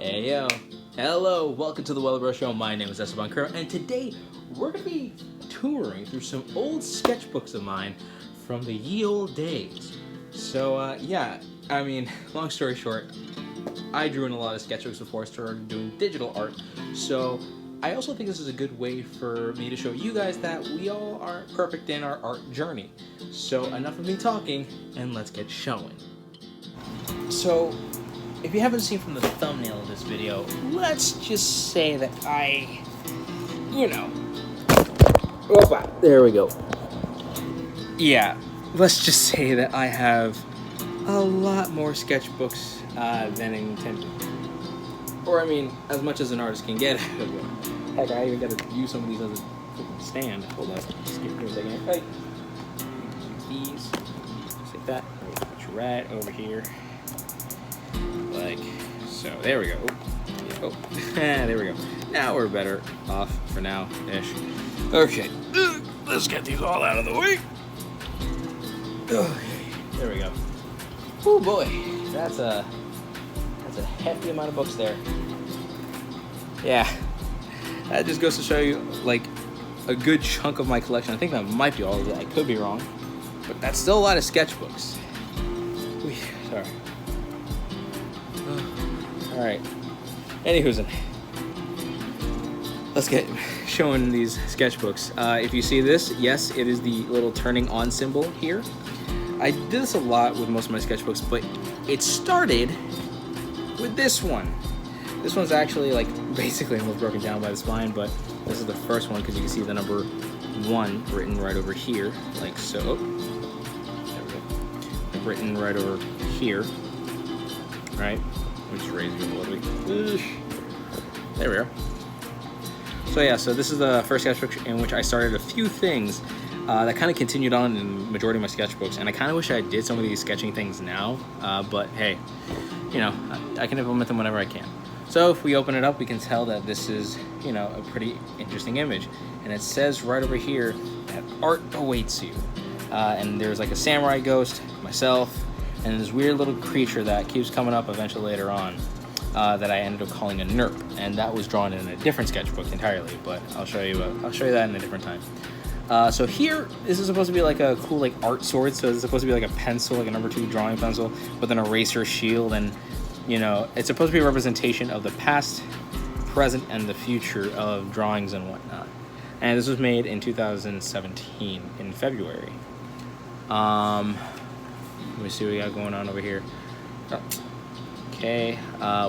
Hey yo, hello, welcome to the Wellabro Show. My name is Esteban Curro, and today we're going to be touring through some old sketchbooks of mine from the ye old days. So yeah, I mean, long story short, I drew in a lot of sketchbooks before I started doing digital art, so I also think this is a good way for me to show you guys that we all aren't perfect in our art journey. So enough of me talking, and let's get showing. So, if you haven't seen from the thumbnail of this video, let's just say that Opa, there we go. Yeah, let's just say that I have a lot more sketchbooks than intended. Or, I mean, as much as an artist can get out of it. Heck, I even got to use some of these as a stand. Hold on, just give me a second. Hey. These, just like that. Put you right over here. Like so. There we go. Oh, there we go. Now we're better off for now-ish. Okay, let's get these all out of the way. Okay, there we go. Oh boy, that's a hefty amount of books there. Yeah, that just goes to show you, like, a good chunk of my collection. I think that might be all of it. I could be wrong, but that's still a lot of sketchbooks. Sorry. Alright, anywho's, let's get showing these sketchbooks. If you see this, yes, it is the little turning on symbol here. I did this a lot with most of my sketchbooks, but it started with this one. This one's actually, like, basically almost broken down by the spine, but this is the first one because you can see the number 1 written right over here, like so. There we go. Like, written right over here, right? Let me just raise it a little bit. There we are. So yeah, so this is the first sketchbook in which I started a few things that kind of continued on in the majority of my sketchbooks, and I kind of wish I did some of these sketching things now, but hey, you know, I can implement them whenever I can. So if we open it up, we can tell that this is, you know, a pretty interesting image, and it says right over here that art awaits you, and there's like a samurai ghost, myself, and this weird little creature that keeps coming up eventually later on that I ended up calling a NERP, and that was drawn in a different sketchbook entirely, but I'll show you that in a different time. So here, this is supposed to be like a cool like art sword, so it's supposed to be like a pencil, like a number 2 drawing pencil with an eraser shield, and you know, it's supposed to be a representation of the past, present, and the future of drawings and whatnot. And this was made in 2017 in February. Let me see what we got going on over here. Oh. Okay,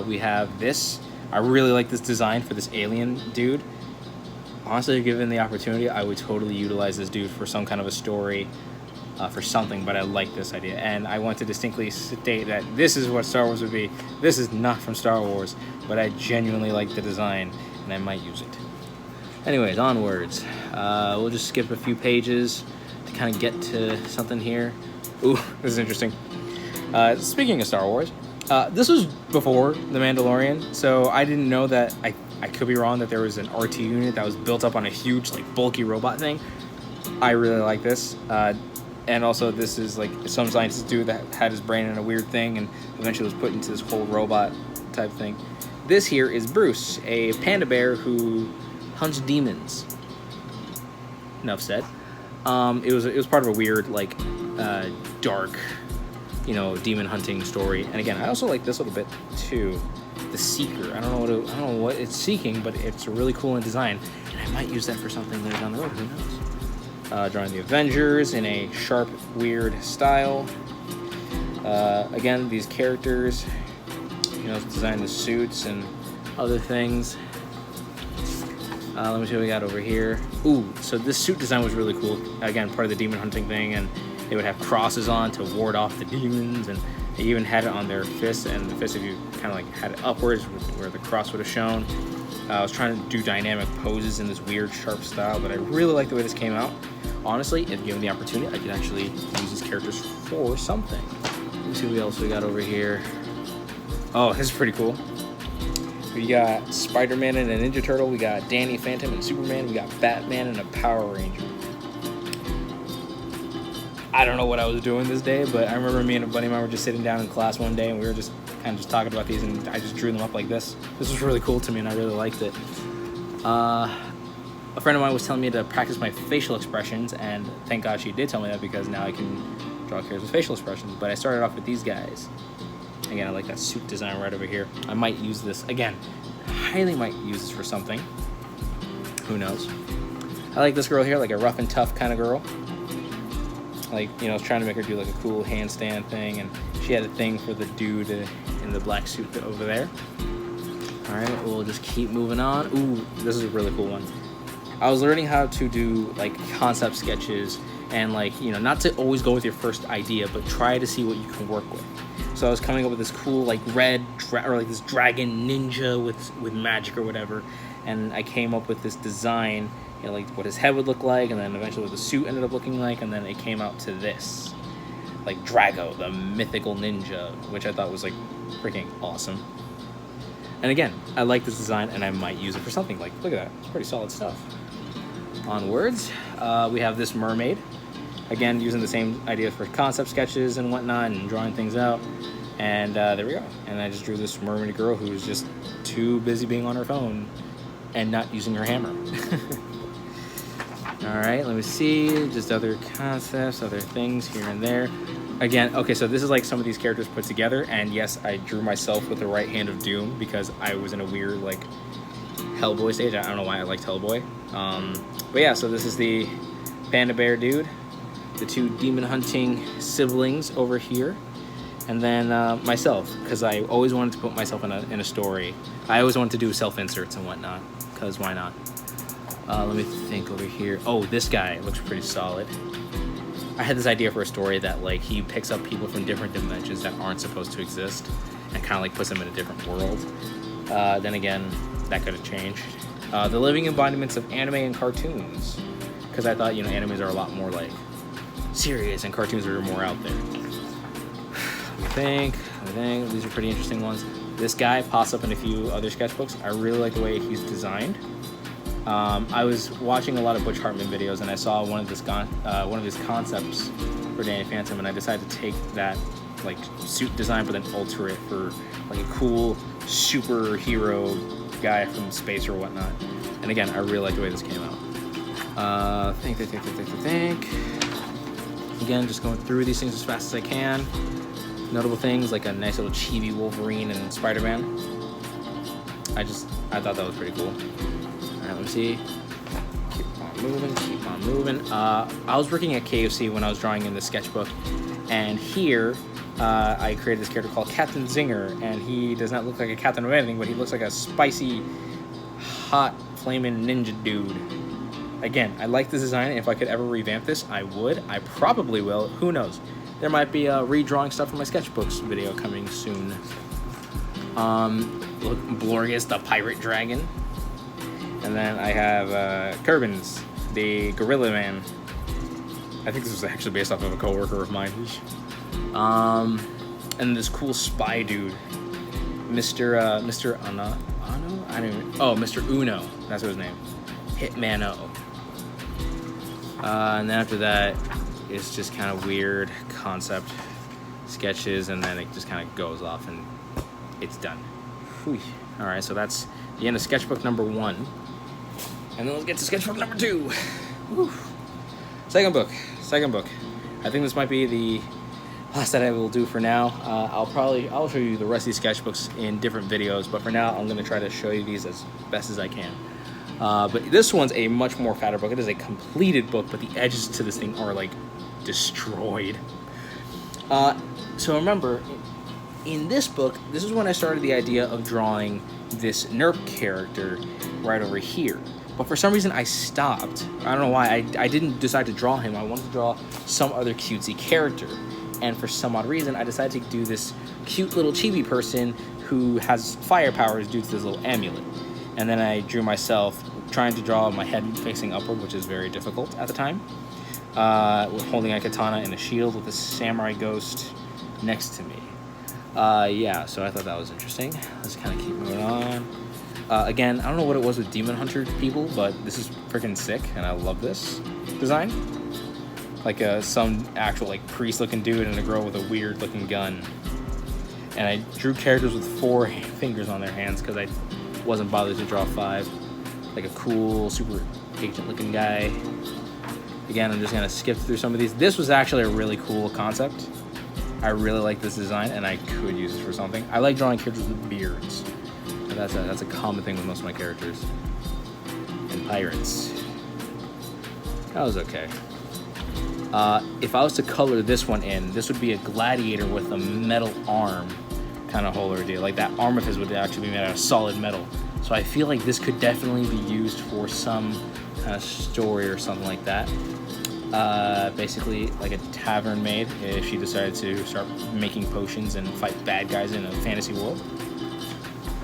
we have this. I really like this design for this alien dude. Honestly, given the opportunity, I would totally utilize this dude for some kind of a story, for something, but I like this idea. And I want to distinctly state that this is what Star Wars would be. This is not from Star Wars, but I genuinely like the design, and I might use it. Anyways, onwards. We'll just skip a few pages to kind of get to something here. Ooh, this is interesting. Speaking of Star Wars, this was before The Mandalorian, so I didn't know that, I could be wrong, that there was an RT unit that was built up on a huge, like, bulky robot thing. I really like this. And also, this is, like, some scientist dude that had his brain in a weird thing and eventually was put into this whole robot type thing. This here is Bruce, a panda bear who hunts demons. Enough said. It was part of a weird, like, dark, you know, demon hunting story. And again, I also like this little bit too, the Seeker. I don't know what it's seeking, but it's really cool in design, and I might use that for something later down the road. Who knows? Drawing the Avengers in a sharp, weird style. Again, these characters, you know, design the suits and other things. Let me see what we got over here. Ooh, so this suit design was really cool. Again, part of the demon hunting thing, and they would have crosses on to ward off the demons, and they even had it on their fists, and the fist, if you kind of like had it upwards where the cross would have shown. I was trying to do dynamic poses in this weird, sharp style, but I really like the way this came out. Honestly, if given the opportunity, I could actually use these characters for something. Let me see what else we got over here. Oh, this is pretty cool. We got Spider-Man and a Ninja Turtle. We got Danny Phantom and Superman. We got Batman and a Power Ranger. I don't know what I was doing this day, but I remember me and a buddy of mine were just sitting down in class one day, and we were just kind of just talking about these, and I just drew them up like this. This was really cool to me, and I really liked it. A friend of mine was telling me to practice my facial expressions, and thank God she did tell me that, because now I can draw characters with facial expressions. But I started off with these guys. Again, I like that suit design right over here. I might use this, again, highly might use this for something. Who knows? I like this girl here, like a rough and tough kind of girl. Like, you know, I was trying to make her do like a cool handstand thing, and she had a thing for the dude in the black suit over there. All right, we'll just keep moving on. Ooh, this is a really cool one. I was learning how to do like concept sketches, and like, you know, not to always go with your first idea, but try to see what you can work with. So I was coming up with this cool like red or like this dragon ninja with magic or whatever, and I came up with this design, you know, like what his head would look like, and then eventually what the suit ended up looking like, and then it came out to this, like Drago, the mythical ninja, which I thought was like freaking awesome. And again, I like this design, and I might use it for something. Like, look at that, it's pretty solid stuff. Onwards, we have this mermaid. Again, using the same idea for concept sketches and whatnot, and drawing things out. And there we go. And I just drew this mermaid girl who's just too busy being on her phone and not using her hammer. All right, let me see. Just other concepts, other things here and there. Again, okay, so this is like some of these characters put together. And yes, I drew myself with the right hand of Doom, because I was in a weird, like, Hellboy stage. I don't know why I liked Hellboy. But yeah, so this is the panda bear dude, the two demon hunting siblings over here, and then myself, because I always wanted to put myself in a story. I always wanted to do self-inserts and whatnot, because why not? Let me think over here. Oh, this guy looks pretty solid. I had this idea for a story that like he picks up people from different dimensions that aren't supposed to exist, and kind of like puts them in a different world. Then again, that could have changed. The living embodiments of anime and cartoons, because I thought, you know, animes are a lot more like serious and cartoons are more out there. I think these are pretty interesting ones. This guy pops up in a few other sketchbooks. I really like the way he's designed. I was watching a lot of Butch Hartman videos, and I saw one of his concepts for Danny Phantom, and I decided to take that like suit design, but then alter it for like a cool superhero guy from space or whatnot. And again, I really like the way this came out. Think. Again, just going through these things as fast as I can. Notable things like a nice little chibi Wolverine and Spider-Man. I thought that was pretty cool. All right, let me see. Keep on moving. I was working at KFC when I was drawing in the sketchbook, and here I created this character called Captain Zinger, and he does not look like a captain of anything, but he looks like a spicy, hot, flaming ninja dude. Again, I like this design. If I could ever revamp this, I would. I probably will. Who knows? There might be a redrawing stuff from my sketchbooks video coming soon. Look, Blorgus, the pirate dragon. And then I have Kerbins, the gorilla man. I think this was actually based off of a coworker of mine. And this cool spy dude, Mr. Ano? I don't even. Oh, Mr. Uno. That's what his name. Hitman-O. And then after that, it's just kind of weird concept sketches, and then it just kind of goes off and it's done. Whew. All right, so that's the end of sketchbook number 1. And then let's get to sketchbook number 2. Whew. Second book. I think this might be the last that I will do for now. I'll show you the rest of these sketchbooks in different videos, but for now, I'm going to try to show you these as best as I can. But this one's a much more fatter book. It is a completed book, but the edges to this thing are like destroyed. So remember, in this book, this is when I started the idea of drawing this NERP character right over here. But for some reason I stopped. I don't know why. I didn't decide to draw him. I wanted to draw some other cutesy character. And for some odd reason, I decided to do this cute little chibi person who has fire powers due to this little amulet. And then I drew myself trying to draw my head facing upward, which is very difficult at the time. Holding a katana and a shield with a samurai ghost next to me. Yeah, so I thought that was interesting. Let's kind of keep moving on. Again, I don't know what it was with Demon Hunter people, but this is freaking sick, and I love this design. Like some actual like priest-looking dude and a girl with a weird-looking gun. And I drew characters with 4 fingers on their hands because I wasn't bothered to draw 5. Like a cool, super agent looking guy. Again, I'm just going to skip through some of these. This was actually a really cool concept. I really like this design, and I could use this for something. I like drawing characters with beards. That's a common thing with most of my characters. And pirates. That was okay. If I was to color this one in, this would be a gladiator with a metal arm kind of whole ordeal. Like that arm of his would actually be made out of solid metal. So I feel like this could definitely be used for some kind of story or something like that. Basically like a tavern maid if she decided to start making potions and fight bad guys in a fantasy world.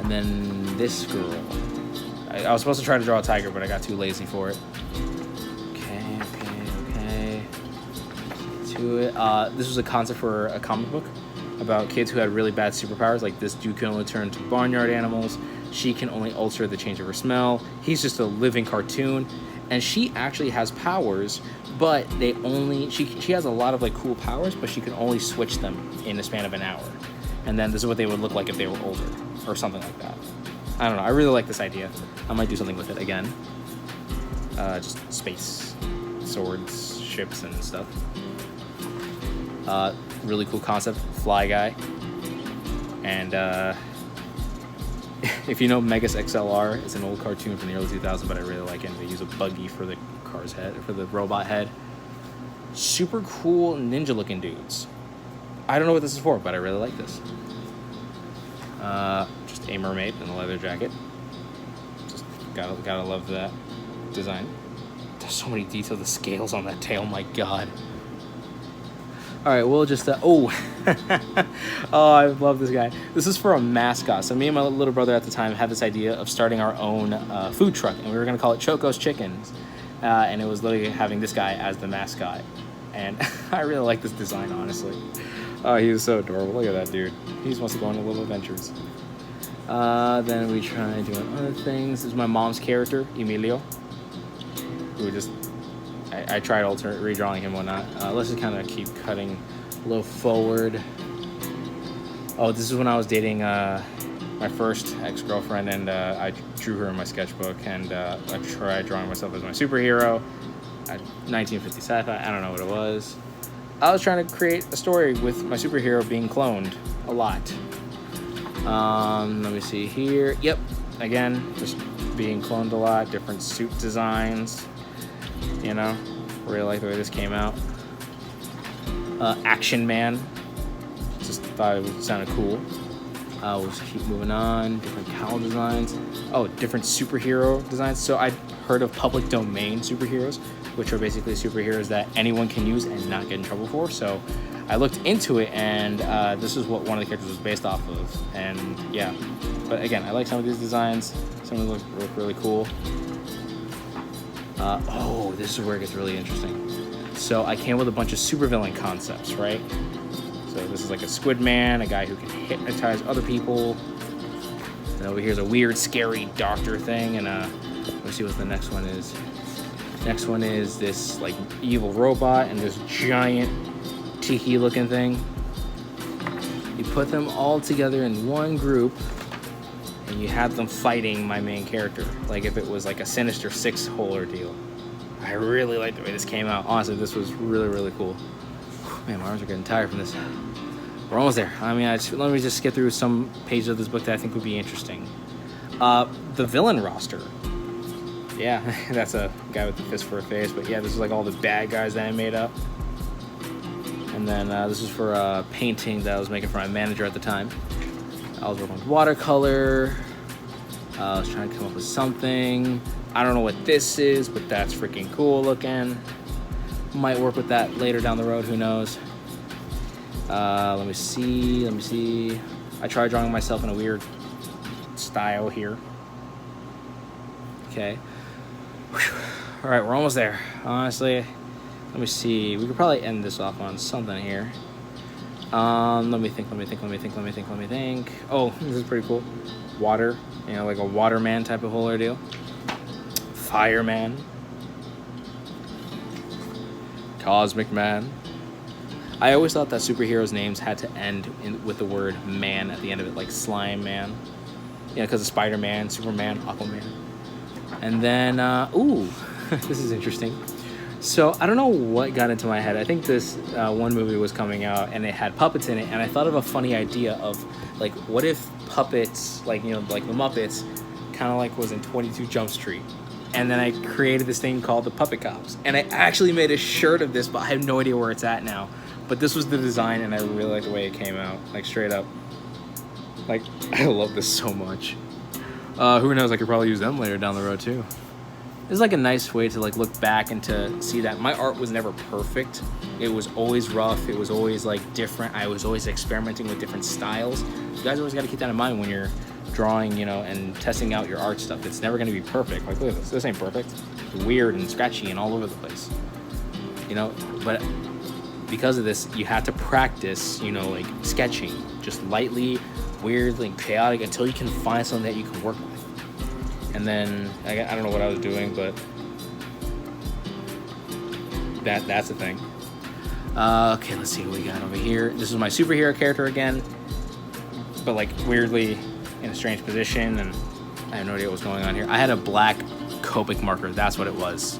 And then this girl. I was supposed to try to draw a tiger, but I got too lazy for it. Okay. To it. This was a concept for a comic book about kids who had really bad superpowers. Like this dude can only turn to barnyard animals. She can only alter the change of her smell. He's just a living cartoon. And she actually has powers, but she has a lot of like cool powers, but she can only switch them in the span of an hour. And then this is what they would look like if they were older or something like that. I don't know. I really like this idea. I might do something with it again. Just space, swords, ships, and stuff. Really cool concept, fly guy. And if you know Megas XLR, it's an old cartoon from the early 2000s, but I really like it. They use a buggy for the car's head, for the robot head. Super cool ninja looking dudes. I don't know what this is for, but I really like this. Just a mermaid in a leather jacket. Just gotta love that design. There's so many details. The scales on that tail, my god. All right, we'll just oh, I love this guy. This is for a mascot. So me and my little brother at the time had this idea of starting our own food truck, and we were gonna call it Choco's Chickens, and it was literally having this guy as the mascot. And I really like this design, honestly. Oh, he was so adorable. Look at that dude. He just wants to go on little adventures. Then we try doing other things. This is my mom's character, Emilio. Who just, I tried alternate redrawing him and whatnot. Let's just kind of keep cutting a little forward. Oh, this is when I was dating my first ex-girlfriend, and I drew her in my sketchbook, and I tried drawing myself as my superhero. 1950 sci-fi, I don't know what it was. I was trying to create a story with my superhero being cloned a lot. Let me see here. Yep, again, just being cloned a lot, different suit designs. You know, really like the way this came out. Action Man, just thought it sounded cool. We'll just keep moving on. Different cowl designs. Oh, different superhero designs. So I'd heard of public domain superheroes, which are basically superheroes that anyone can use and not get in trouble for. So I looked into it, and this is what one of the characters was based off of. And yeah, but again, I like some of these designs. Some of them look really cool. Oh, this is where it gets really interesting. So I came with a bunch of supervillain concepts, right? So this is like a squid man, a guy who can hypnotize other people. And over here's a weird, scary doctor thing. And let's see what the next one is. Next one is this like evil robot and this giant tiki-looking thing. You put them all together in one group, and you have them fighting my main character, like if it was like a Sinister Six whole ordeal. I really like the way this came out. Honestly, this was really, really cool. Man, my arms are getting tired from this. We're almost there. I mean, let me just skip through some pages of this book that I think would be interesting. The villain roster. Yeah, that's a guy with the fist for a face. But yeah, this is like all the bad guys that I made up. And then this is for a painting that I was making for my manager at the time. I was working with watercolor. I was trying to come up with something. I don't know what this is, but that's freaking cool looking. Might work with that later down the road, who knows. Let me see. I tried drawing myself in a weird style here. Okay. All right, we're almost there. Honestly, let me see. We could probably end this off on something here. Let me think. Oh, this is pretty cool. Water, you know, like a waterman type of whole ordeal. Fireman. Cosmic Man. I always thought that superheroes' names had to end with the word man at the end of it, like Slime Man. Because of Spider-Man, Superman, Aquaman. And then, ooh, this is interesting. So I don't know what got into my head. I think this one movie was coming out and it had puppets in it, and I thought of a funny idea of like, what if puppets, like like the Muppets, kind of like was in 22 Jump Street. And then I created this thing called the Puppet Cops, and I actually made a shirt of this, but I have no idea where it's at now. But this was the design, and I really like the way it came out, like straight up. Like, I love this so much. Who knows? I could probably use them later down the road too. It's like a nice way to like look back and to see that my art was never perfect. It was always rough. It was always like different. I was always experimenting with different styles. You guys always got to keep that in mind when you're drawing, and testing out your art stuff. It's never going to be perfect. Like, look at this. This ain't perfect. It's weird and scratchy and all over the place. But because of this, you have to practice, like sketching, just lightly, weirdly, and chaotic until you can find something that you can work with. And then I don't know what I was doing, but that's the thing. Okay, let's see what we got over here. This is my superhero character again, but like weirdly in a strange position, and I have no idea what's going on here. I had a black Copic marker. That's what it was.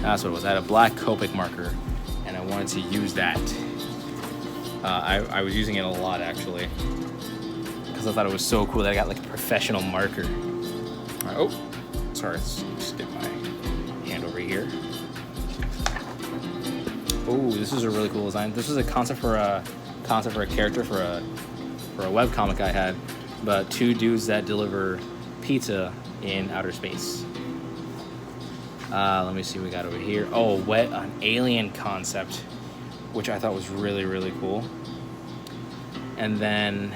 I had a black Copic marker, and I wanted to use that. I was using it a lot actually, because I thought it was so cool that I got like a professional marker. Oh, sorry, let's just get my hand over here. Oh, this is a really cool design. This was a concept for a character for a webcomic I had, but two dudes that deliver pizza in outer space. Let me see what we got over here. Oh, an alien concept, which I thought was really, really cool. And then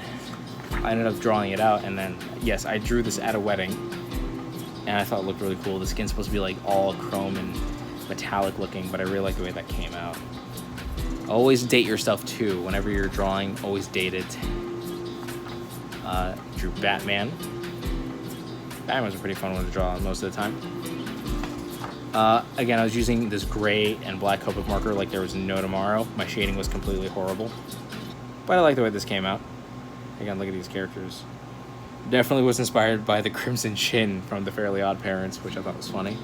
I ended up drawing it out, and then, yes, I drew this at a wedding, and I thought it looked really cool. The skin's supposed to be like all chrome and metallic looking, but I really like the way that came out. Always date your stuff too. Whenever you're drawing, always date it. Drew Batman. Batman was a pretty fun one to draw most of the time. Again, I was using this gray and black Copic marker like there was no tomorrow. My shading was completely horrible, but I like the way this came out. Again, look at these characters. Definitely was inspired by the Crimson Chin from the Fairly Odd Parents, which I thought was funny.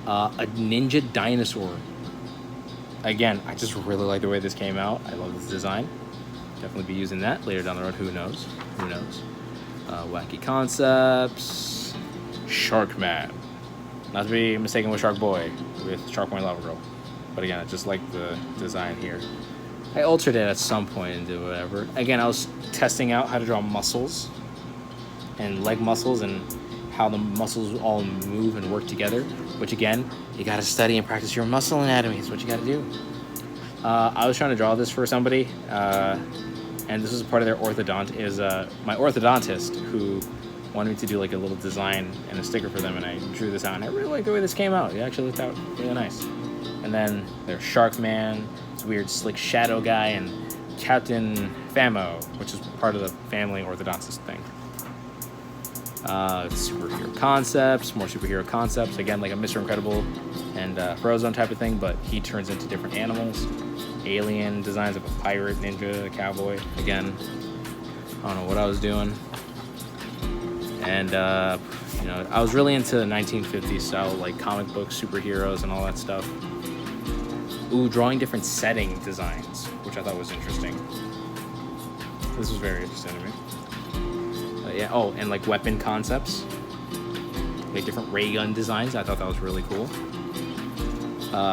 A ninja dinosaur. Again, I just really like the way this came out. I love this design. Definitely be using that later down the road. Who knows? Wacky concepts. Sharkman. Not to be mistaken with Shark Boy, with Shark Boy Lava Girl. But again, I just like the design here. I altered it at some point and did whatever. Again, I was testing out how to draw muscles and leg muscles and how the muscles all move and work together, which again, you gotta study and practice your muscle anatomy. Is what you gotta do. I was trying to draw this for somebody, and this was part of their my orthodontist who wanted me to do like a little design and a sticker for them, and I drew this out, and I really like the way this came out. It actually looked out really nice. And then there's Sharkman, this weird slick shadow guy, and Captain Famo, which is part of the family orthodontist thing. Superhero concepts, more superhero concepts. Again, like a Mr. Incredible and Frozone type of thing, but he turns into different animals. Alien designs of a pirate, ninja, a cowboy. Again, I don't know what I was doing. And, I was really into 1950s style, like comic books, superheroes, and all that stuff. Ooh, drawing different setting designs, which I thought was interesting. This was very interesting to me. Yeah. Oh, and like weapon concepts, like different ray gun designs. I thought that was really cool.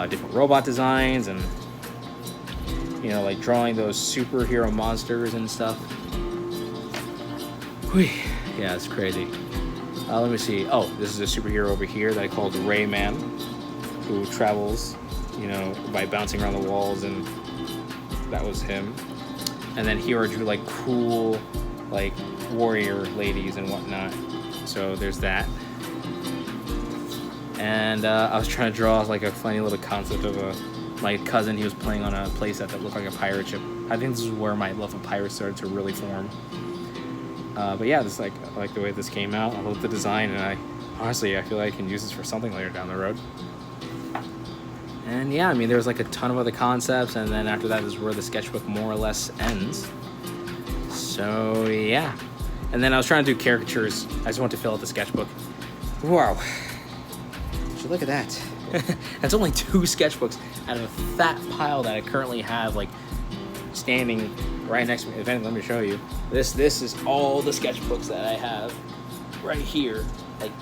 Different robot designs, and like drawing those superhero monsters and stuff. Whew. Yeah, it's crazy. Let me see. Oh, this is a superhero over here that I called Rayman, who travels, by bouncing around the walls, and that was him. And then here I drew like cool, like warrior ladies and whatnot. So there's that. And I was trying to draw like a funny little concept of my cousin. He was playing on a playset that looked like a pirate ship. I think this is where my love of pirates started to really form. But yeah, I like the way this came out. I love the design, and I feel like I can use this for something later down the road. And yeah, I mean, there was like a ton of other concepts, and then after that is where the sketchbook more or less ends. So yeah. And then I was trying to do caricatures. I just wanted to fill out the sketchbook. Wow. So look at that. That's only 2 sketchbooks out of a fat pile that I currently have, like, standing right next to me. If anything, let me show you. This is all the sketchbooks that I have right here. Like,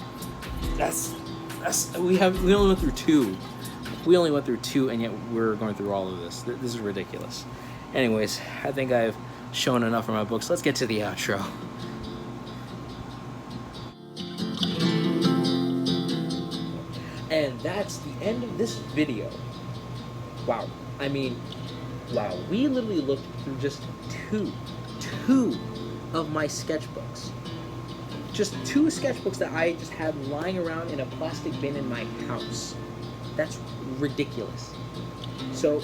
we only went through 2. We only went through 2, and yet we're going through all of this. This is ridiculous. Anyways, I think I've shown enough of my books. Let's get to the outro. And that's the end of this video. Wow. I mean, wow. We literally looked through just two of my sketchbooks. Just 2 sketchbooks that I just had lying around in a plastic bin in my house. That's ridiculous. So,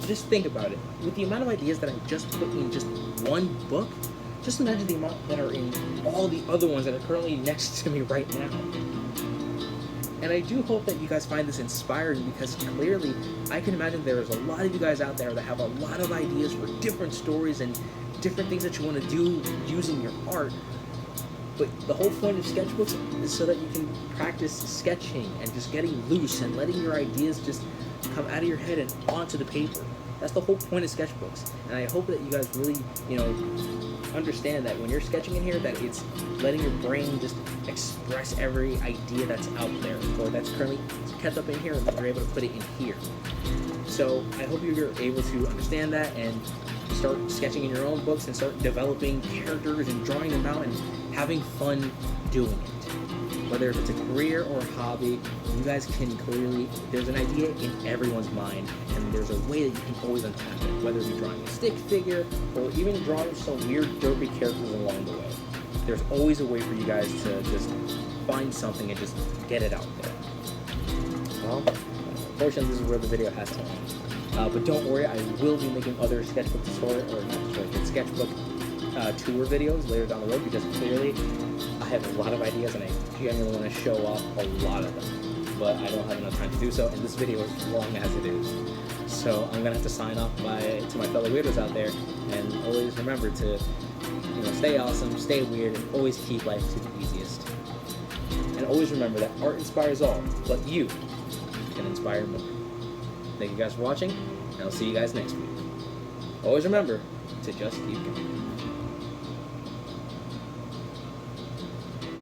just think about it. With the amount of ideas that I just put in just one book, just imagine the amount that are in all the other ones that are currently next to me right now. And I do hope that you guys find this inspiring, because clearly I can imagine there's a lot of you guys out there that have a lot of ideas for different stories and different things that you want to do using your art. But the whole point of sketchbooks is so that you can practice sketching and just getting loose and letting your ideas just come out of your head and onto the paper. That's the whole point of sketchbooks. And I hope that you guys really, understand that when you're sketching in here, that it's letting your brain just express every idea that's out there or that's currently kept up in here, and that you're able to put it in here. So I hope you're able to understand that and start sketching in your own books and start developing characters and drawing them out and having fun doing it. Whether if it's a career or a hobby, you guys can clearly, there's an idea in everyone's mind, and there's a way that you can always untap it, whether it be drawing a stick figure or even drawing some weird derpy characters along the way. There's always a way for you guys to just find something and just get it out there. Well, unfortunately, this is where the video has to end. But don't worry, I will be making other sketchbook sketchbook tour videos later down the road, because clearly I have a lot of ideas and I genuinely want to show off a lot of them, but I don't have enough time to do so, and this video is as long as it is. So I'm gonna have to sign off to my fellow weirdos out there, and always remember to stay awesome, stay weird, and always keep life to the easiest. And always remember that art inspires all, but you can inspire more. Thank you guys for watching, and I'll see you guys next week. Always remember to just keep going.